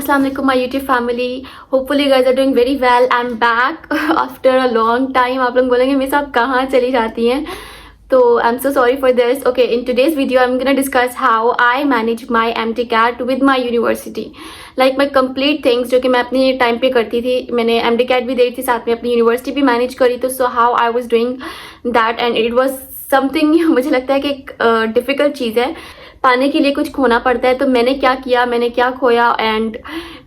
Assalamu alaikum my YouTube family. Hopefully you guys are doing very well. I'm back after a long time. आप लोग बोलेंगे miss आप कहाँ चली जाती हैं, तो I'm so sorry for this. Okay, in today's video I'm gonna discuss how I manage my MTCAT with my university. Like my complete things जो कि मैं अपने टाइम पे करती थी. मैंने MTCAT भी दी थी, साथ में अपनी यूनिवर्सिटी भी मैनेज करी, तो so how I was doing that and it was something मुझे लगता है कि एक डिफ़िकल्ट चीज़ है. पाने के लिए कुछ खोना पड़ता है, तो मैंने क्या किया, मैंने क्या खोया एंड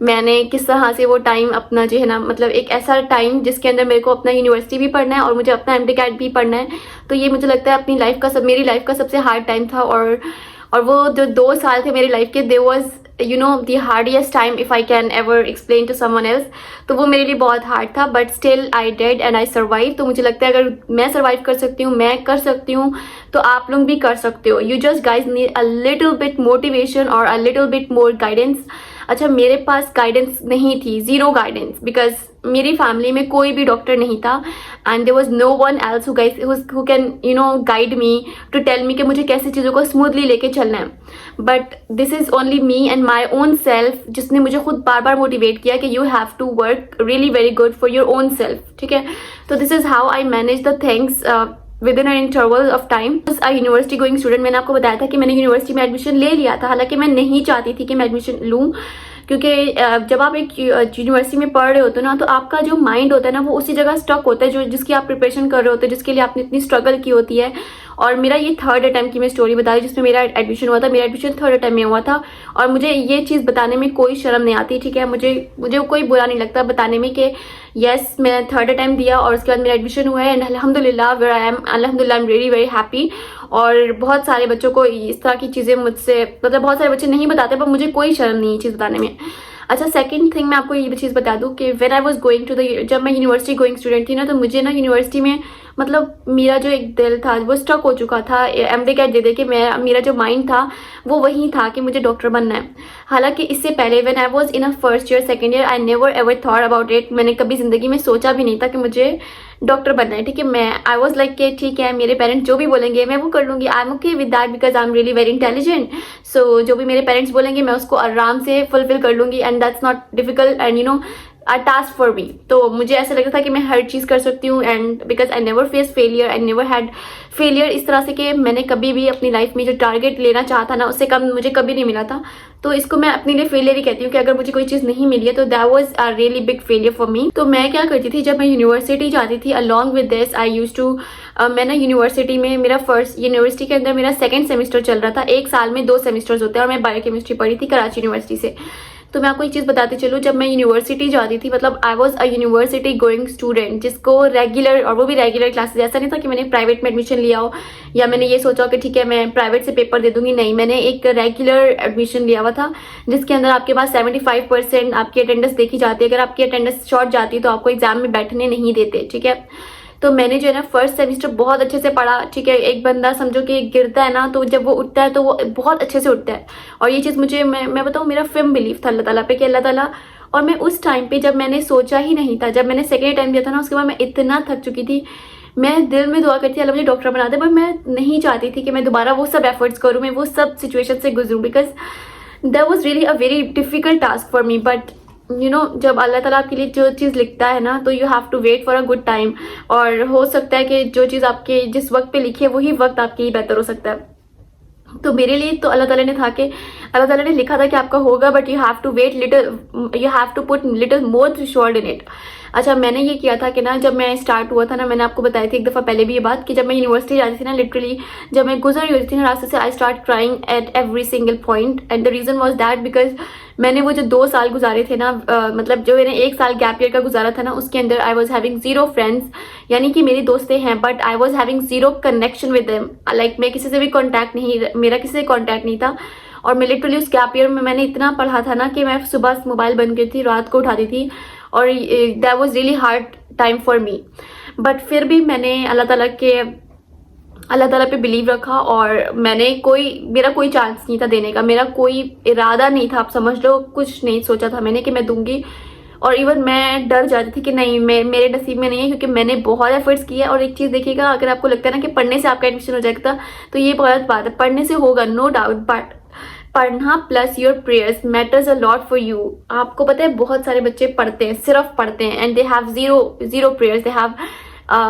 मैंने किस तरह से वो टाइम अपना जो है ना, मतलब एक ऐसा टाइम जिसके अंदर मेरे को अपना यूनिवर्सिटी भी पढ़ना है और मुझे अपना MTCAT भी पढ़ना है. तो ये मुझे लगता है अपनी लाइफ का मेरी लाइफ का सबसे हार्ड टाइम था. और वो जो 2 साल थे मेरी लाइफ के, they was the hardest time if I can ever explain to someone else. तो वो मेरे लिए बहुत हार्ड था, but still I did and I survive. तो मुझे लगता है अगर मैं सर्वाइव कर सकती हूँ, मैं कर सकती हूँ, तो आप लोग भी कर सकते हो. You just guys need a little bit motivation और a little bit more guidance. अच्छा, मेरे पास गाइडेंस नहीं थी, ज़ीरो गाइडेंस, बिकॉज मेरी फैमिली में कोई भी डॉक्टर नहीं था and there was no one else who can guide me to tell me कि मुझे कैसे चीज़ों को स्मूथली लेके चलना है. But this is only me and my own self, जिसने मुझे खुद बार बार मोटिवेट किया कि you have to work really very good for your own self. ठीक है, तो this is how I manage the things within an interval of time. University going student, मैंने आपको बताया था कि मैंने यूनिवर्सिटी में एडमिशन ले लिया था. हालांकि मैं नहीं चाहती थी कि मैं एडमिशन लूँ, क्योंकि जब आप एक यूनिवर्सिटी में पढ़ रहे होते हो ना, तो आपका जो माइंड होता है ना, वो उसी जगह स्टक होता है जो जिसकी आप प्रिपरेशन कर रहे होते हो, जिसके लिए आपने इतनी स्ट्रगल की होती है. और मेरा ये 3rd अटैम्प्ट की मैं स्टोरी बता रही हूँ जिसमें मेरा एडमिशन हुआ था. मेरा एडमिशन 3rd अटैम्प्ट में हुआ था और मुझे ये चीज़ बताने में कोई शर्म नहीं आती. ठीक है, मुझे कोई बुरा नहीं लगता बताने में कि यस मैंने 3rd अटैम्प्ट दिया और उसके बाद मेरा एडमिशन हुआ है एंड अल्हम्दुलिल्लाह वेयर आई एम, अल्हम्दुलिल्लाह I am very very happy. और बहुत सारे बच्चों को इस तरह की चीज़ें मुझसे, मतलब बहुत सारे बच्चे नहीं बताते, पर मुझे कोई शर्म नहीं है चीज़ बताने में. अच्छा, सेकंड थिंग मैं आपको ये चीज़ बता दूं कि when I was going to the, जब मैं यूनिवर्सिटी गोइंग स्टूडेंट थी ना, तो मुझे ना यूनिवर्सिटी में, मतलब मेरा जो एक दिल था वो स्टक हो चुका था MTCAT दे दे के. मेरा जो माइंड था वो वही था कि मुझे डॉक्टर बनना है. हालांकि इससे पहले when I was in a first year second year, I never ever thought about it. मैंने कभी ज़िंदगी में सोचा भी नहीं था कि मुझे डॉक्टर बनना है. ठीक है, मैं आई वॉज लाइक कि ठीक है, मेरे पेरेंट्स जो भी बोलेंगे मैं वो कर लूँगी. I am okay with that because I am really very intelligent. So जो भी मेरे पेरेंट्स बोलेंगे मैं उसको आराम से फुलफिल कर लूँगी and that's not difficult and a task for मी. तो मुझे ऐसा लगता था कि मैं हर चीज़ कर सकती हूँ and because I never face failure, I never had failure इस तरह से कि मैंने कभी भी अपनी लाइफ में जो टारगेट लेना चाहता ना, उससे कम मुझे कभी नहीं मिला था. तो इसको मैं अपने लिए फेलियर ही कहती हूँ कि अगर मुझे कोई चीज़ नहीं मिली है तो that was a really big failure for me. तो मैं क्या करती थी जब मैं यूनिवर्सिटी जाती थी, along with this I use to, मैं ना यूनिवर्सिटी में, मेरा फर्स्ट यूनिवर्सिटी के अंदर मेरा 2nd सेमेस्टर चल रहा था. एक साल में 2 सेमेस्टर्स होते हैं और मैं बायोकेमिस्ट्री पढ़ी थी कराची यूनिवर्सिटी से. तो मैं आपको एक चीज़ बताती चलूँ, जब मैं यूनिवर्सिटी जाती थी, मतलब I was a university going student, जिसको रेगुलर, और वो भी रेगुलर क्लासेस. ऐसा नहीं था कि मैंने प्राइवेट में एडमिशन लिया हो या मैंने ये सोचा हो कि ठीक है मैं प्राइवेट से पेपर दे दूंगी. नहीं, मैंने एक रेगुलर एडमिशन लिया हुआ था जिसके अंदर आपके पास 75% आपकी अटेंडेंस देखी जाती है. अगर आपकी अटेंडेंस शॉर्ट जाती है तो आपको एग्जाम में बैठने नहीं देते. ठीक है, तो मैंने जो है ना फर्स्ट सेमेस्टर बहुत अच्छे से पढ़ा. ठीक है, एक बंदा समझो कि गिरता है ना, तो जब वो उठता है तो वो बहुत अच्छे से उठता है. और ये चीज़ मुझे, मैं बताऊँ, मेरा फिल्म बिलीव था अल्लाह ताला पे कि अल्लाह ताला. और मैं उस टाइम पे, जब मैंने सोचा ही नहीं था, जब मैंने सेकेंड टाइम दिया था ना, उसके बाद मैं इतना थक चुकी थी. मैं दिल में दुआ करती थी अल्लाह मुझे डॉक्टर बना दे, पर मैं नहीं चाहती थी कि मैं दोबारा वो सब एफर्ट्स करूँ, मैं वो सब सिचुएशन से गुजरूँ, because that was really a very difficult task for me. But जब अल्लाह ताला आपके लिए जो चीज़ लिखता है ना, तो you have to wait for a good time. और हो सकता है कि जो चीज़ आपके जिस वक्त पे लिखी है वही वक्त आपके लिए बेहतर हो सकता है. तो मेरे लिए तो अल्लाह ताला ने था कि अल्लाह ताला ने लिखा था कि आपका होगा, but you have to wait little, you have to put little more threshold in it. अच्छा, मैंने ये किया था कि ना, जब मैं स्टार्ट हुआ था ना, मैंने आपको बताई थी एक दफ़ा पहले भी ये बात कि जब मैं यूनिवर्सिटी जाती थी ना, लिटरली जब मैं गुजर रही होती थी ना रास्ते से, I start crying at every single point. And the reason was that because मैंने वो जो 2 साल गुजारे थे ना, मतलब जो मैंने 1 साल गैप ईयर का गुजारा था ना, उसके अंदर आई वॉज हैविंग ज़ीरो फ्रेंड्स. यानी कि मेरी दोस्तें हैं but I was having zero connection with them. Like मैं किसी से भी कॉन्टैक्ट नहीं, मेरा किसी से कॉन्टैक्ट नहीं था. और मैं लिटरली उस गैप ईयर में मैंने इतना पढ़ा था ना कि मैं सुबह मोबाइल बंद करती थी, रात को उठाती थी, और that was really hard time for me. But फिर भी मैंने अल्लाह ताला पे बिलीव रखा और मेरा कोई चांस नहीं था देने का, मेरा कोई इरादा नहीं था, आप समझ लो, कुछ नहीं सोचा था मैंने कि मैं दूंगी. और इवन मैं डर जाती थी कि नहीं, मेरे नसीब में नहीं है, क्योंकि मैंने बहुत एफर्ट्स किए. और एक चीज़ देखिएगा, अगर आपको लगता है ना कि पढ़ने से आपका एडमिशन हो जाएगा, तो ये बहुत बात है. पढ़ने से होगा, नो डाउट, बट पढ़ना plus your prayers matters a lot for you. आपको पता है बहुत सारे बच्चे पढ़ते हैं, सिर्फ पढ़ते हैं, and they have zero prayers, they have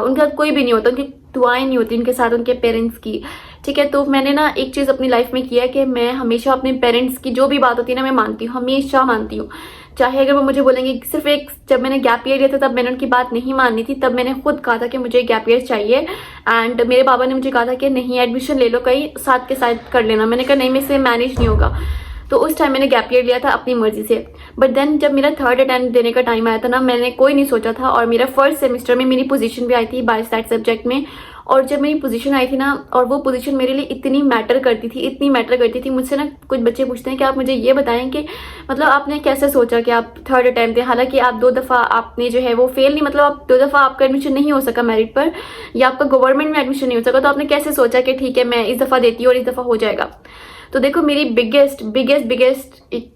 उनका कोई भी नहीं होता, उनकी दुआएं नहीं होती उनके साथ उनके पेरेंट्स की। ठीक है, तो मैंने ना एक चीज़ अपनी लाइफ में किया कि मैं हमेशा अपने पेरेंट्स की जो भी बात होती है ना मैं मानती हूँ, हमेशा मानती हूँ। चाहे अगर वो मुझे बोलेंगे, सिर्फ एक जब मैंने गैप ईयर लिया था तब मैंने उनकी बात नहीं माननी थी, तब मैंने खुद कहा था कि मुझे गैप ईयर चाहिए, एंड मेरे पापा ने मुझे कहा था कि नहीं एडमिशन ले लो कहीं साथ के साथ कर लेना। मैंने कहा नहीं, मेरे से मैनेज नहीं होगा, तो उस टाइम मैंने गैप ईयर लिया था अपनी मर्जी से। बट देन जब मेरा थर्ड अटेम्प्ट देने का टाइम आया था ना, मैंने कोई नहीं सोचा था, और मेरा फर्स्ट सेमेस्टर में मेरी पोजीशन भी आई थी बायोस्टैट सब्जेक्ट में, और जब मेरी पोजीशन आई थी ना, और वो पोजीशन मेरे लिए इतनी मैटर करती थी, इतनी मैटर करती थी। मुझसे ना कुछ बच्चे पूछते हैं कि आप मुझे ये बताएं कि मतलब आपने कैसे सोचा कि आप थर्ड अटेम्प्ट दें, हालांकि आप 2 दफ़ा आपने जो है वो फेल नहीं, मतलब आप 2 दफ़ा आपका एडमिशन नहीं हो सका मेरिट पर, या आपका गवर्नमेंट में एडमिशन नहीं हो सका, तो आपने कैसे सोचा कि ठीक है मैं इस दफ़ा देती हूँ और इस दफ़ा हो जाएगा। तो देखो मेरी बिगेस्ट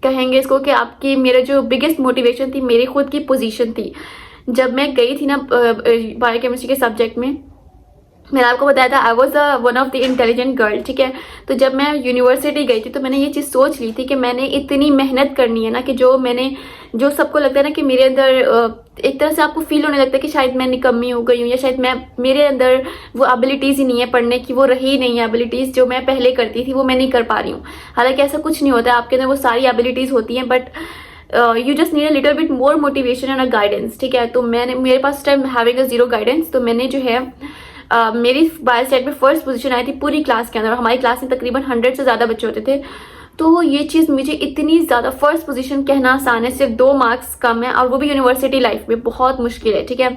कहेंगे इसको कि आपकी मेरा जो बिगेस्ट मोटिवेशन थी मेरी खुद की पोजीशन थी। जब मैं गई थी ना बायोकेमिस्ट्री के सब्जेक्ट में, मैंने आपको बताया था आई was one of the intelligent girl. ठीक है, तो जब मैं यूनिवर्सिटी गई थी तो मैंने ये चीज़ सोच ली थी कि मैंने इतनी मेहनत करनी है ना, कि जो सबको लगता है ना कि मेरे अंदर एक तरह से आपको फील होने लगता है कि शायद मैं निकम्मी हो गई हूँ, या शायद मेरे अंदर वो एबिलिटीज़ ही नहीं है पढ़ने की, वो रही ही नहीं है एबिलिटीज़ जो मैं पहले करती थी वो मैं नहीं कर पा रही हूँ। हालांकि ऐसा कुछ नहीं होता है, आपके अंदर वो सारी एबिलिटीज़ होती हैं, but you just need a little bit more motivation and a guidance. ठीक है, तो मेरे पास time having a zero guidance, तो मैंने जो है मेरी बायोस्टैट में फर्स्ट पोजीशन आई थी पूरी क्लास के अंदर, और हमारी क्लास में तकरीबन 100 से ज़्यादा बच्चे होते थे। तो ये चीज़ मुझे इतनी ज़्यादा, फर्स्ट पोजीशन कहना आसान है, सिर्फ 2 मार्क्स कम है, और वो भी यूनिवर्सिटी लाइफ में बहुत मुश्किल है। ठीक है,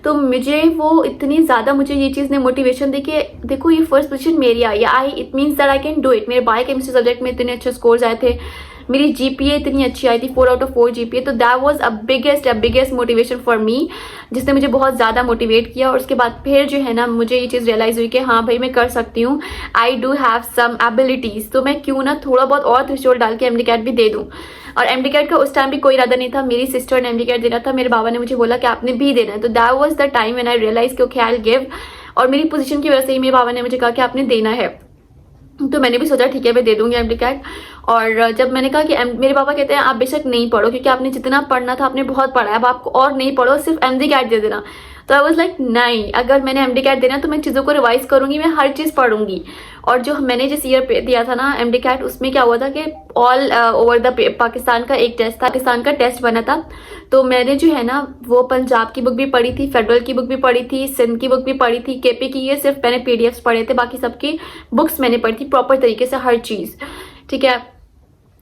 तो मुझे वो इतनी ज़्यादा मुझे ये चीज़ ने मोटिवेशन दी कि देखो ये फर्स्ट पोजीशन मेरी आई, it means that I can do it. मेरे बायोकेमिस्ट्री सब्जेक्ट में इतने अच्छे स्कोर्स आए थे, मेरी जीपीए इतनी अच्छी आई थी, 4 आउट ऑफ 4 जीपीए, तो that was a biggest motivation for me, जिसने मुझे बहुत ज़्यादा मोटिवेट किया। और उसके बाद फिर जो है ना मुझे ये चीज़ रियलाइज़ हुई कि हाँ भाई मैं कर सकती हूँ, I do have some abilities, तो मैं क्यों ना थोड़ा बहुत और थ्रेशोल्ड डाल के एमडी कैट भी दे दूँ। और एमडी कैट का उस टाइम भी कोई इरादा नहीं था, मेरी सिस्टर ने एमडी कैट देना था, मेरे बाबा ने मुझे बोला कि आपने भी देना है, तो that was the time when I realize कि ओके आई विल गिव। और मेरी पोजीशन की वजह से ही मेरे बाबा ने मुझे कहा कि आपने देना है, तो मैंने भी सोचा ठीक है मैं दे दूंगी एमडी कैट। और जब मैंने कहा कि मेरे पापा कहते हैं आप बेशक नहीं पढ़ो क्योंकि आपने जितना पढ़ना था आपने बहुत पढ़ा है, अब आपको और नहीं पढ़ो, सिर्फ एमडी कैट दे देना। तो आई वाज लाइक नहीं, अगर मैंने एमडी कैट देना तो मैं चीज़ों को रिवाइज करूंगी, मैं हर चीज़ पढ़ूंगी। और जो मैंने जिस ईयर दिया था ना एमडी कैट, उसमें क्या हुआ था कि ऑल ओवर द पाकिस्तान का एक टेस्ट था, पाकिस्तान का टेस्ट बना था। तो मैंने जो है ना वो पंजाब की बुक भी पढ़ी थी, फेडरल की बुक भी पढ़ी थी, सिंध की बुक भी पढ़ी थी, केपी की, ये सिर्फ मैंने पीडीएफ्स पढ़े थे, बाकी सबकी बुक्स मैंने पढ़ी थी प्रॉपर तरीके से हर चीज़। ठीक है,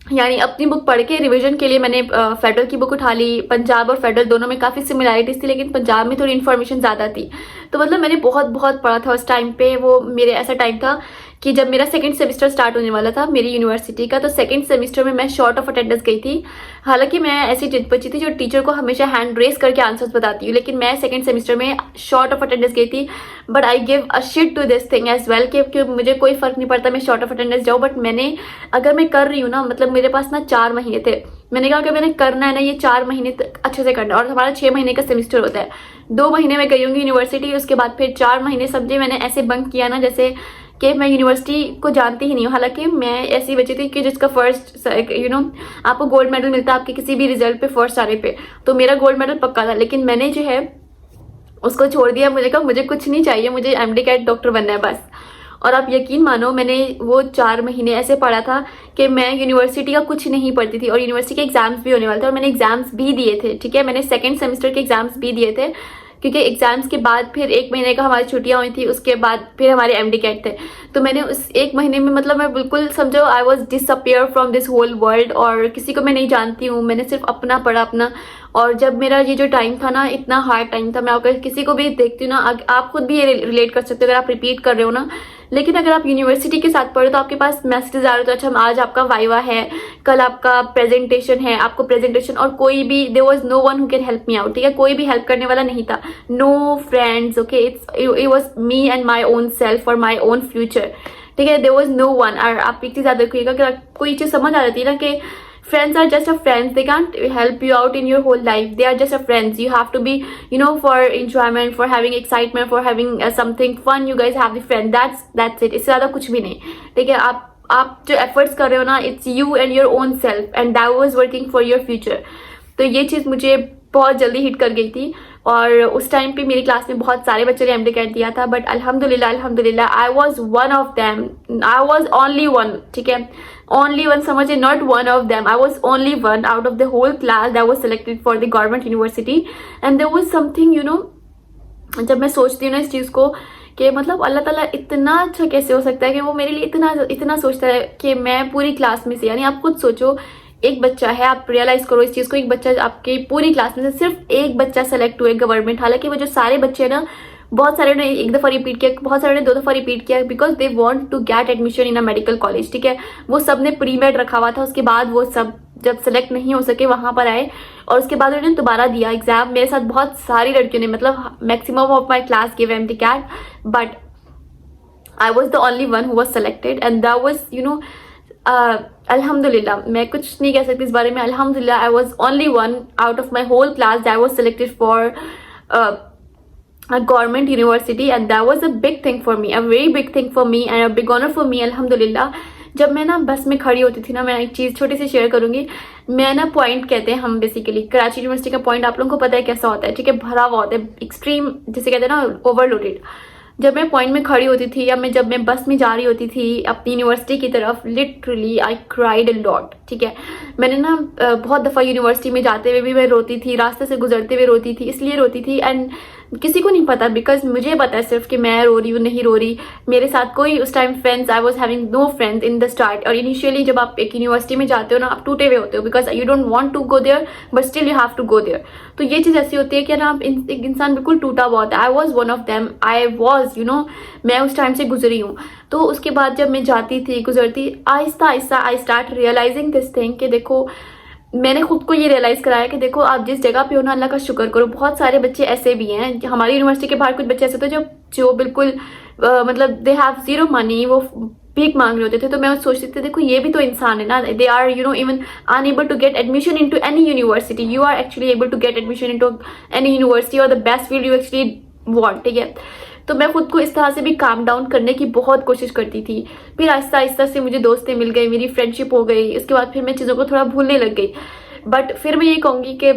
यानी अपनी बुक पढ़ के रिवीजन के लिए मैंने फेडरल की बुक उठा ली। पंजाब और फेडरल दोनों में काफ़ी सिमिलैरिटीज थी, लेकिन पंजाब में थोड़ी इन्फॉर्मेशन ज़्यादा थी। तो मतलब मैंने बहुत पढ़ा था उस टाइम पे। वो मेरे ऐसा टाइम था कि जब मेरा सेकंड सेमेस्टर स्टार्ट होने वाला था मेरी यूनिवर्सिटी का, तो सेकंड सेमेस्टर में मैं शॉर्ट ऑफ अटेंडेंस गई थी। हालांकि मैं ऐसी बच्ची थी जो टीचर को हमेशा हैंड रेस करके आंसर्स बताती हूँ, लेकिन मैं सेकंड सेमेस्टर में शॉर्ट ऑफ अटेंडेंस गई थी। But I give a shit to this thing as well कि मुझे कोई फर्क नहीं पड़ता मैं शॉर्ट ऑफ अटेंडेंस जाऊँ, बट मैंने अगर मैं कर रही हूँ ना, मतलब मेरे पास ना 4 महीने थे, मैंने कहा कि मैंने करना है ना ये 4 महीने तक अच्छे से करना है। और हमारा 6 महीने का सेमेस्टर होता है, 2 महीने में गई होंगी यूनिवर्सिटी, उसके बाद फिर 4 महीने समझे मैंने ऐसे बंक किया ना जैसे कि मैं यूनिवर्सिटी को जानती ही नहीं हूँ। हालांकि मैं ऐसी बची थी कि जिसका फर्स्ट आपको गोल्ड मेडल मिलता है आपके किसी भी रिजल्ट पे फर्स्ट आने पे, तो मेरा गोल्ड मेडल पक्का था, लेकिन मैंने जो है उसको छोड़ दिया। मुझे कहा मुझे कुछ नहीं चाहिए, मुझे एमडी कैट डॉक्टर बनना है बस। और आप यकीन मानो मैंने वो 4 महीने ऐसे पढ़ा था कि मैं यूनिवर्सिटी का कुछ नहीं पढ़ती थी, और यूनिवर्सिटी के एग्जाम्स भी होने वाले थे और मैंने एग्जाम्स भी दिए थे। ठीक है, मैंने सेकंड सेमेस्टर के एग्जाम्स भी दिए थे, क्योंकि एग्जाम्स के बाद फिर 1 महीने का हमारी छुट्टियां हुई थी, उसके बाद फिर हमारे एमडी कैट थे। तो मैंने उस 1 महीने में मतलब मैं बिल्कुल समझो I was disappear from this whole world, और किसी को मैं नहीं जानती हूँ, मैंने सिर्फ अपना पढ़ा अपना। और जब मेरा ये जो टाइम था ना, इतना हार्ड टाइम था, मैं अगर किसी को भी देखती हूँ ना, आप खुद भी ये रिलेट कर सकते हो अगर आप रिपीट कर रहे हो ना। लेकिन अगर आप यूनिवर्सिटी के साथ पढ़ो तो आपके पास मैसेजेस आ रहे हो, तो अच्छा आज आपका वाइवा है, कल आपका प्रेजेंटेशन है, आपको प्रेजेंटेशन, और कोई भी there was no one who can help me out. ठीक है, कोई भी हेल्प करने वाला नहीं था, no friends, okay, it was me and my own self और माय ओन फ्यूचर। ठीक है, देयर वाज नो वन। और आप एक चीज याद रखिएगा कि आपको ये चीज समझ आ जाती है ना कि friends are just a friends, they can't help you out in your whole life, they are just a friends, you have to be for enjoyment, for having excitement, for having something fun, you guys have the friend, that's it, इससे ज़्यादा कुछ भी नहीं। ठीक है, आप जो efforts कर रहे हो ना, it's you and your own self and that was working for your future. तो ये चीज़ मुझे बहुत जल्दी हिट कर गई थी। और उस टाइम पे मेरी क्लास में बहुत सारे बच्चों ने MD दिया था, बट अल्हम्दुलिल्लाह I was one of them, I was only one, ठीक है, ओनली वन समझिए, not one of them, I was only one out of the whole class that was selected for the government university. And there was something जब मैं सोचती हूँ ना इस चीज़ को कि मतलब अल्लाह ताला इतना अच्छा कैसे हो सकता है कि वो मेरे लिए इतना सोचता है कि मैं पूरी क्लास में से, यानी आप खुद सोचो, एक बच्चा है, आप रियलाइज करो इस चीज़ को, एक बच्चा आपकी पूरी क्लास में से सिर्फ एक बच्चा सेलेक्ट हुए गवर्नमेंट, हालांकि वो जो सारे बच्चे हैं ना, बहुत सारे ने एक दफ़ा रिपीट किया, बहुत सारे ने 2 दफ़ा रिपीट किया, because they want to get admission in a medical college, ठीक है। वो सब ने प्री मेड रखा हुआ था, उसके बाद वो सब जब सेलेक्ट नहीं हो सके वहाँ पर आए और उसके बाद उन्होंने दोबारा दिया एग्जाम। मेरे साथ बहुत सारी लड़कियों ने, मतलब maximum of my class give MD, but I was the only one who was selected and that was अल्हम्दुलिल्लाह, मैं कुछ नहीं कह सकती इस बारे में, अल्हम्दुलिल्लाह I was only one out of my whole class that was selected for a government university and that was a big thing for me, a very big thing for me and a big honor for me, अल्हम्दुलिल्लाह। जब मैं ना बस में खड़ी होती थी ना, मैं एक चीज़ छोटी सी शेयर करूंगी। मैं ना पॉइंट कहते हैं हम बेसिकली, कराची यूनिवर्सिटी का पॉइंट आप लोगों को पता है कैसा होता है, ठीक है, भरा हुआ होता है, एक्सट्रीम जिसे कहते हैं ना, ओवरलोडेड। जब मैं पॉइंट में खड़ी होती थी या जब मैं बस में जा रही होती थी अपनी यूनिवर्सिटी की तरफ, literally I cried a lot, ठीक है। मैंने ना बहुत दफ़ा यूनिवर्सिटी में जाते हुए भी मैं रोती थी, रास्ते से गुजरते हुए रोती थी, इसलिए रोती थी एंड किसी को नहीं पता, बिकॉज मुझे पता है सिर्फ कि मैं रो रही हूँ, नहीं रो रही। मेरे साथ कोई उस time friends, I was having no friends in the start. और इनिशियली जब आप एक यूनिवर्सिटी में जाते हो ना, आप टूटे हुए होते हो, because you don't want to go there but still you have to go there. तो ये चीज़ ऐसी होती है कि ना, आप एक इंसान बिल्कुल टूटा हुआ होता है। आई was one of them, I was मैं उस टाइम से गुजरी हूँ। तो उसके बाद जब मैं जाती थी, गुजरती, आहिस्ता आहिस्ता I start realizing this thing कि देखो, मैंने खुद को ये रियलाइज़ कराया कि देखो, आप जिस जगह पे हो ना, अल्लाह का शुक्र करो। बहुत सारे बच्चे ऐसे भी हैं, हमारी यूनिवर्सिटी के बाहर कुछ बच्चे ऐसे थे जो बिल्कुल मतलब दे हैव जीरो मनी, वो भीख मांग रहे होते थे। तो मैं सोचती थी देखो, ये भी तो इंसान है ना, they are even unable to get admission into any university, you are actually able to get admission into any university और the best field you actually want, ठीक है। तो मैं खुद को इस तरह से भी काम डाउन करने की बहुत कोशिश करती थी। फिर आहिस्ता आहिस्ता से मुझे दोस्तें मिल गई, मेरी फ्रेंडशिप हो गई, इसके बाद फिर मैं चीज़ों को थोड़ा भूलने लग गई। बट फिर मैं ये कहूँगी कि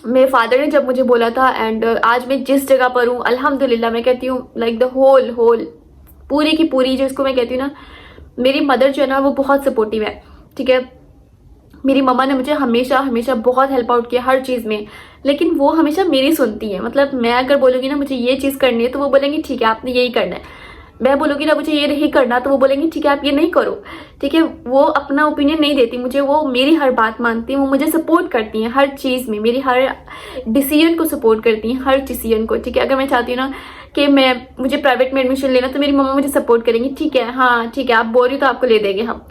मेरे फादर ने जब मुझे बोला था, एंड आज मैं जिस जगह पर हूँ, अल्हम्दुलिल्लाह मैं कहती हूँ, लाइक द होल पूरी की पूरी जिसको मैं कहती हूँ ना, मेरी मदर जो है ना, वो बहुत सपोर्टिव है, ठीक है। मेरी मम्मा ने मुझे हमेशा बहुत हेल्प आउट किया हर चीज़ में, लेकिन वो हमेशा मेरी सुनती है। मतलब मैं अगर बोलूँगी ना मुझे ये चीज़ करनी है, तो वो बोलेंगी ठीक है आपने यही करना है। मैं बोलूँगी ना मुझे ये नहीं करना, तो वो बोलेंगी ठीक है आप ये नहीं करो, ठीक है। वो अपना ओपिनियन नहीं देती मुझे, वो मेरी हर बात मानती हैं, वो मुझे सपोर्ट करती हैं हर चीज़ में, मेरी हर डिसीजन को सपोर्ट करती हैं, हर डिसीजन को, ठीक है। अगर मैं चाहती हूँ ना कि मुझे प्राइवेट में एडमिशन लेना, तो मेरी मम्मा मुझे सपोर्ट करेंगी, ठीक है, हाँ ठीक है, आप बोल रही हो तो आपको ले देंगे हम।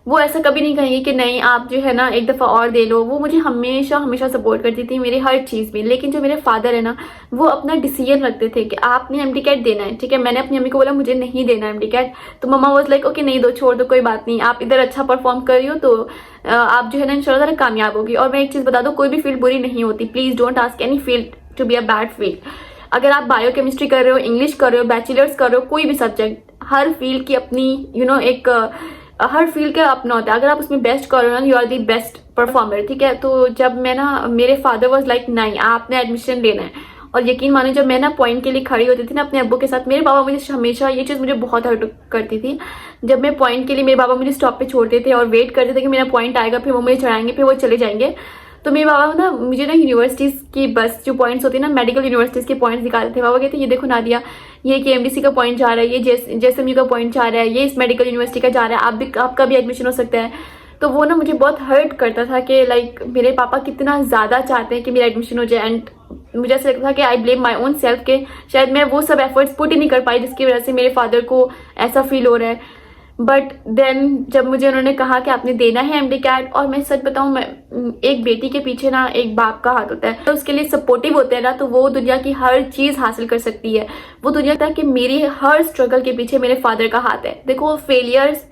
वो ऐसा कभी नहीं कहेंगे कि नहीं आप जो है ना एक दफ़ा और दे लो। वो मुझे हमेशा सपोर्ट करती थी मेरी हर चीज़ में। लेकिन जो मेरे फादर है ना, वो अपना डिसीजन रखते थे कि आपने MD देना है, ठीक है। मैंने अपनी मम्मी को बोला मुझे नहीं देना MD, तो मम्मा वाज लाइक ओके नहीं दो, छोड़ दो, कोई बात नहीं, आप इधर अच्छा परफॉर्म कर रही हो तो आप जो है ना इंशाल्लाह ताला कामयाब होगी। और मैं एक चीज़ बता दूँ, कोई भी फील्ड बुरी नहीं होती, please don't ask any field to be a bad field. अगर आप बायोकेमिस्ट्री कर रहे हो, इंग्लिश कर रहे हो, बैचलर्स कर रहे हो, कोई भी सब्जेक्ट, हर फील्ड की अपनी एक हर फील्ड का अपना होता है। अगर आप उसमें बेस्ट कर रहे हो ना, you are the best performer, ठीक है। तो जब मैं ना, मेरे फादर वाज लाइक नहीं आपने एडमिशन लेना है। और यकीन माने जब मैं ना पॉइंट के लिए खड़ी होती थी ना अपने अब्बू के साथ, मेरे पापा मुझे हमेशा, ये चीज़ मुझे बहुत हर्ट करती थी, जब मैं पॉइंट के लिए मेरे पापा मुझे स्टॉप पे छोड़ते थे और वेट करते थे कि मेरा पॉइंट आएगा, फिर वो मुझे चढ़ाएंगे, फिर वो चले जाएंगे। तो मेरे बाबा ना मुझे ना यूनिवर्सिटीज़ की बस जो पॉइंट्स होती है ना, मेडिकल यूनिवर्सिटीज़ के पॉइंट्स निकालते थे। बाबा कहते ये देखो नादिया, ये KMDC का पॉइंट जा रहा है, ये JSMU का पॉइंट जा रहा है, ये इस मेडिकल यूनिवर्सिटी का जा रहा है, आपका भी एडमिशन हो सकता है। तो वो ना मुझे बहुत हर्ट करता था कि लाइक मेरे पापा कितना ज़्यादा चाहते हैं कि मेरा एडमिशन हो जाए। एंड मुझे ऐसा लगता था कि I blame my own self के शायद मैं वो सब एफर्ट्स पुट ही नहीं कर पाई जिसकी वजह से मेरे फादर को ऐसा फील हो रहा है। बट देन जब मुझे उन्होंने कहा कि आपने देना है MD, और मैं सच बताऊं, मैं एक बेटी के पीछे ना एक बाप का हाथ होता है, तो उसके लिए सपोर्टिव होते हैं ना, तो वो दुनिया की हर चीज़ हासिल कर सकती है। वो दुनिया तक कि मेरी हर स्ट्रगल के पीछे मेरे फादर का हाथ है। देखो फेलियर्स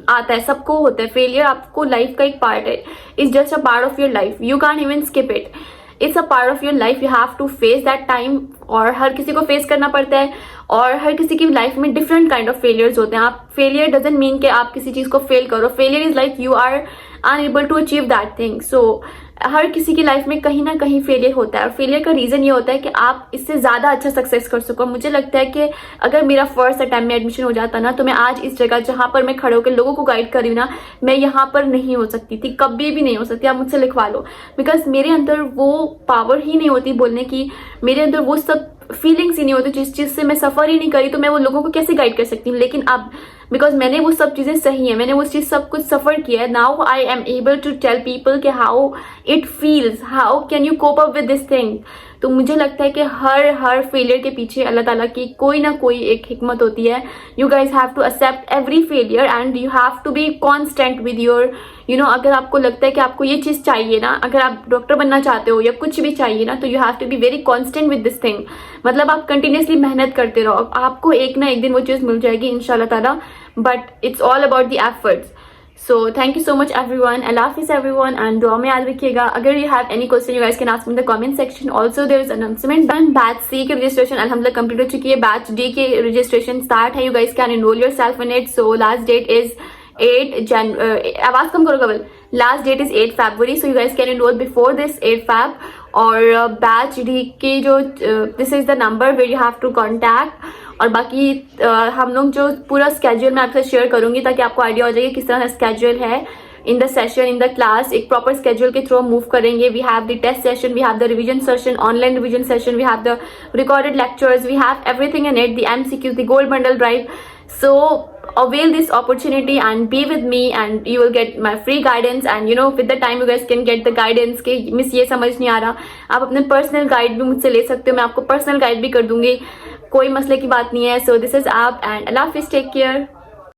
आता है, सबको होता है फेलियर, आपको लाइफ का एक पार्ट है, it's just a part of your life, you can't even skip it. It's a part of your life, you have to face that time, और हर किसी को फेस करना पड़ता है, और हर किसी की लाइफ में डिफरेंट काइंड ऑफ फेलियर्स होते हैं. आप फेलियर डजंट मीन कि आप किसी चीज को फेल करो. Failure is like you are unable to achieve that thing. So हर किसी की लाइफ में कहीं ना कहीं फेलियर होता है, और फेलियर का रीजन ये होता है कि आप इससे ज्यादा अच्छा सक्सेस कर सको. मुझे लगता है कि अगर मेरा फर्स्ट अटेम्प्ट में एडमिशन हो जाता ना, तो मैं आज इस जगह जहां पर मैं खड़े होकर लोगों को गाइड कर रही हूँ ना, मैं यहाँ पर नहीं हो सकती थी, कभी भी नहीं हो सकती. आप मुझसे लिखवा लो, बिकॉज मेरे अंदर वो पावर ही नहीं होती बोलने की, मेरे अंदर वो सब फीलिंग्स ही नहीं होती. जिस चीज से मैं सफर ही नहीं करी, तो मैं वो लोगों को कैसे गाइड कर सकती हूँ. लेकिन अब बिकॉज मैंने वो सब चीजें सही है, मैंने वो चीज सब कुछ सफर किया है, now I am able to tell people कि how it feels, how can you cope up with this thing. तो मुझे लगता है कि हर फेलियर के पीछे अल्लाह ताला की कोई ना कोई एक हिकमत होती है. You guys have to accept every failure and you have to be constant with your अगर आपको लगता है कि आपको ये चीज चाहिए ना, अगर आप डॉक्टर बनना चाहते हो या कुछ भी चाहिए ना, तो you have to be very constant with this thing. मतलब आप कंटिन्यूसली मेहनत करते रहो, आपको एक ना एक दिन वो चीज मिल जाएगी इंशाल्लाह ताला. But it's all about the efforts. So thank you so much everyone. Allah Hafiz everyone, and दुआ में याद रखिएगा. अगर you have any question you guys can ask me in the comment section. Also there is announcement. Batch C की registration अल्हम्दुलिल्लाह complete हो चुकी है. बैच D की registration start है. You guys can enroll yourself in it. So last date is 8 आवाज कम करो कबल. Last date is 8 February. So you guys can enroll before this 8 Feb. और बैच D की जो this is the number where you have to contact. और बाकी हम लोग जो पूरा स्केड्यूल मैं आपसे शेयर करूंगी, ताकि आपको आइडिया हो जाए किस तरह का स्केड्यूल है in the session, in the class. एक प्रॉपर स्केड्यूल के थ्रू मूव करेंगे. We have the test session, we have the revision session, online revision session, we have the recorded lectures, we have everything in it, the MCQs, the gold bundle drive. So avail this opportunity and be with me, and you will get my free guidance. And with the time you guys can get the guidance कि miss ये समझ नहीं आ रहा, आप अपने personal guide भी मुझसे ले सकते हो. मैं आपको पर्सनल गाइड भी कर दूंगी, कोई मसले की बात नहीं है. सो दिस इज आप, एंड अल्लाह हाफिज, टेक केयर.